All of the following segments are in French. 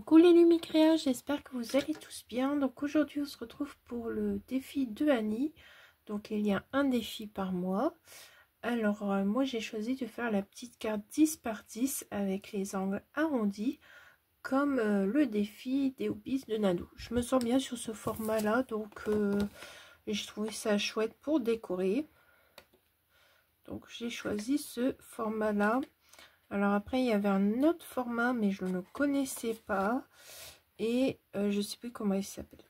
Coucou les Lumicréas, j'espère que vous allez tous bien. Donc aujourd'hui on se retrouve pour le défi de Annie. Donc il y a un défi par mois. Alors moi j'ai choisi de faire la petite carte 10 par 10 avec les angles arrondis comme le défi des hobbies de Nadou. Je me sens bien sur ce format là, donc j'ai trouvé ça chouette pour décorer. Donc j'ai choisi ce format là. Alors après il y avait un autre format mais je ne connaissais pas et je sais plus comment il s'appelle.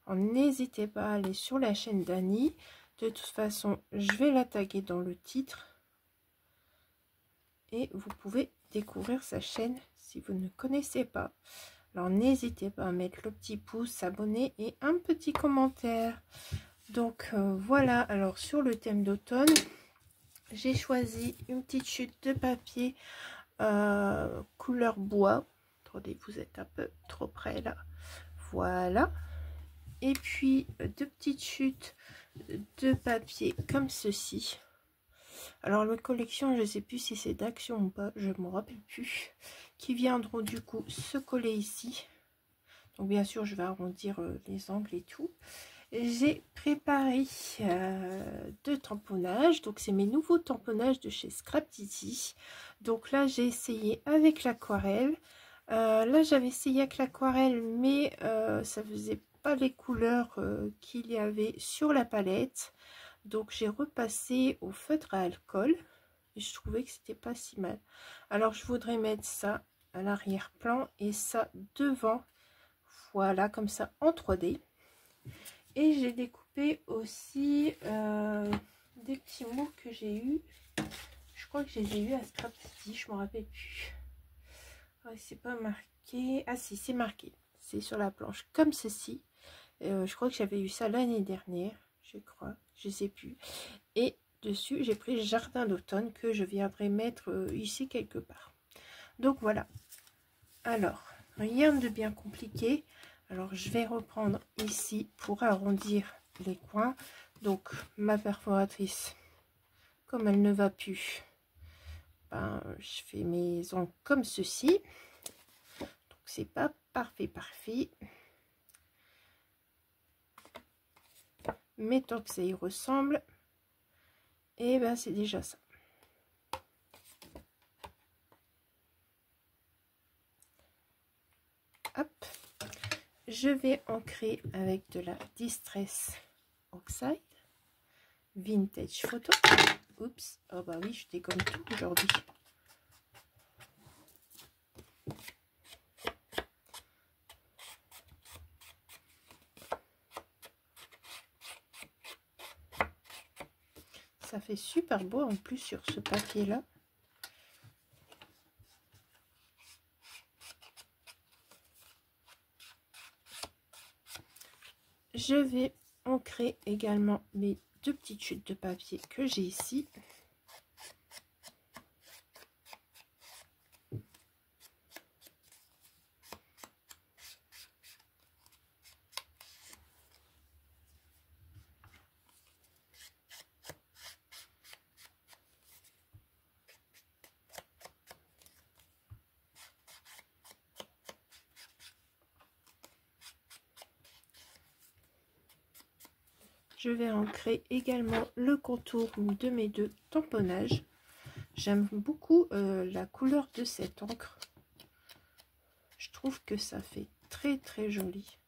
N'hésitez pas à aller sur la chaîne d'Annie. De toute façon je vais la taguer dans le titre et vous pouvez découvrir sa chaîne si vous ne connaissez pas. Alors n'hésitez pas à mettre le petit pouce, s'abonner et un petit commentaire. Donc voilà, alors sur le thème d'automne, j'ai choisi une petite chute de papier couleur bois. Attendez, vous êtes un peu trop près là. Voilà. Et puis deux petites chutes de papier comme ceci. Alors la collection, je ne sais plus si c'est d'Action ou pas, je ne me rappelle plus. Qui viendront du coup se coller ici. Donc bien sûr, je vais arrondir les angles et tout. J'ai préparé deux tamponnages, donc c'est mes nouveaux tamponnages de chez Scrap Titi. Donc là j'ai essayé avec l'aquarelle, là j'avais essayé avec l'aquarelle mais ça faisait pas les couleurs qu'il y avait sur la palette, donc j'ai repassé au feutre à alcool et je trouvais que c'était pas si mal. Alors je voudrais mettre ça à l'arrière-plan et ça devant, voilà, comme ça en 3D. Et j'ai découpé aussi des petits mots que j'ai eu. Je crois que je les ai eu à Scrap City, je me rappelle plus. Ouais, c'est pas marqué. Ah si, c'est marqué. C'est sur la planche comme ceci. Je crois que j'avais eu ça l'année dernière. Je crois, je sais plus. Et dessus, j'ai pris Jardin d'automne que je viendrai mettre ici quelque part. Donc voilà. Alors, rien de bien compliqué. Alors je vais reprendre ici pour arrondir les coins. Donc ma perforatrice, comme elle ne va plus, ben, je fais mes ongles comme ceci. Donc c'est pas parfait, mais tant que ça y ressemble, et ben c'est déjà ça. Hop. Je vais ancrer avec de la Distress Oxide Vintage Photo. Oups, oh bah oui, je déconne tout aujourd'hui. Ça fait super beau en plus sur ce papier là. Je vais ancrer également mes deux petites chutes de papier que j'ai ici. Je vais ancrer également le contour de mes deux tamponnages. J'aime beaucoup la couleur de cette encre. Je trouve que ça fait très très joli.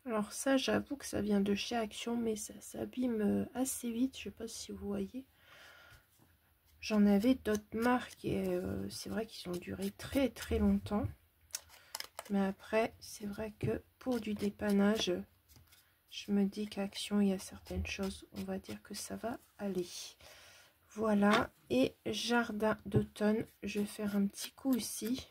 Alors ça, j'avoue que ça vient de chez Action, mais ça s'abîme assez vite. Je sais pas si vous voyez. J'en avais d'autres marques et c'est vrai qu'ils ont duré très très longtemps. Mais après, c'est vrai que pour du dépannage, je me dis qu'Action, il y a certaines choses, on va dire que ça va aller. Voilà, et Jardin d'automne, je vais faire un petit coup ici.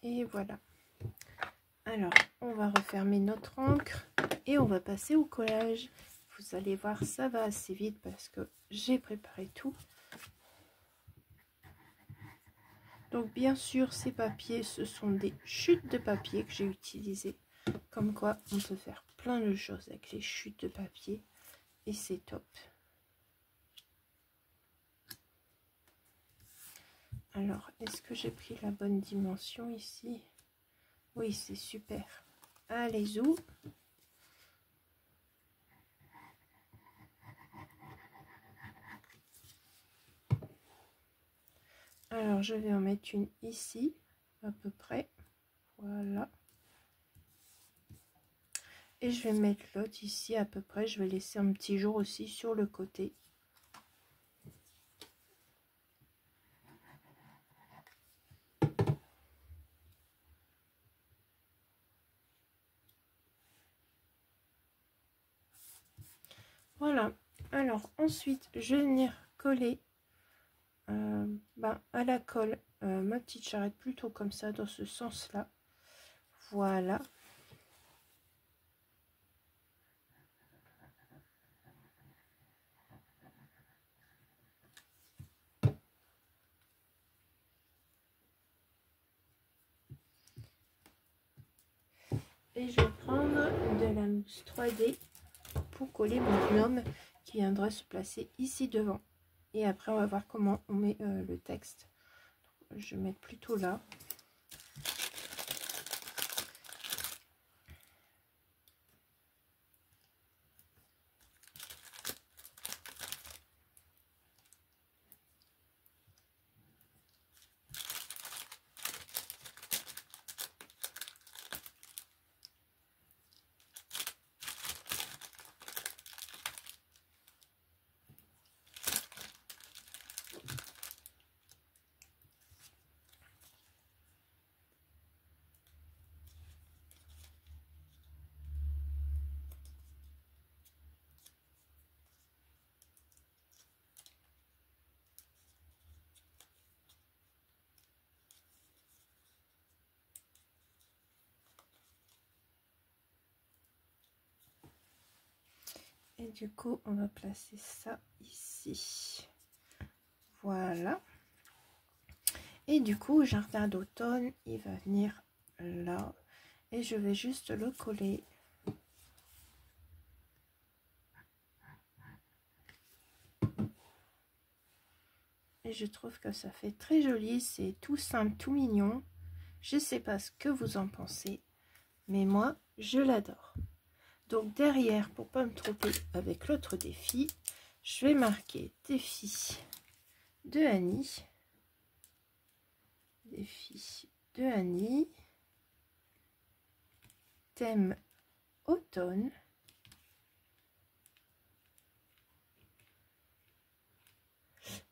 Et voilà. Alors, on va refermer notre encre et on va passer au collage. Vous allez voir, ça va assez vite parce que j'ai préparé tout. Donc, bien sûr, ces papiers, ce sont des chutes de papier que j'ai utilisées. Comme quoi, on peut faire plein de choses avec les chutes de papier. Et c'est top. Alors, est-ce que j'ai pris la bonne dimension ici? Oui, c'est super. Allez, zou. Alors, je vais en mettre une ici, à peu près. Voilà. Et je vais mettre l'autre ici, à peu près. Je vais laisser un petit jour aussi sur le côté. Voilà. Alors, ensuite, je vais venir coller à la colle ma petite charrette plutôt comme ça, dans ce sens-là. Voilà. Et je vais prendre de la mousse 3D pour coller mon gnome qui viendra se placer ici devant. Et après, on va voir comment on met le texte. Je vais mettre plutôt là. Et du coup, on va placer ça ici. Voilà. Et du coup, jardin d'automne, il va venir là. Et je vais juste le coller. Et je trouve que ça fait très joli. C'est tout simple, tout mignon. Je sais pas ce que vous en pensez. Mais moi, je l'adore. Donc derrière, pour pas me tromper avec l'autre défi, je vais marquer défi de Annie. Défi de Annie. Thème automne.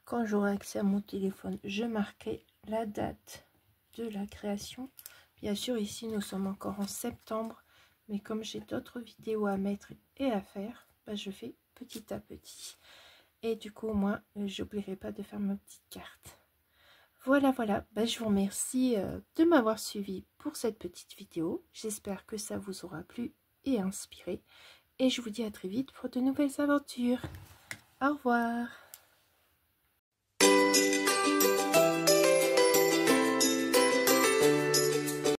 Quand j'aurai accès à mon téléphone, je marquerai la date de la création. Bien sûr, ici, nous sommes encore en septembre. Mais comme j'ai d'autres vidéos à mettre et à faire, je fais petit à petit. Et du coup, moi, j'oublierai pas de faire ma petite carte. Voilà, voilà. Je vous remercie de m'avoir suivi pour cette petite vidéo. J'espère que ça vous aura plu et inspiré. Et je vous dis à très vite pour de nouvelles aventures. Au revoir.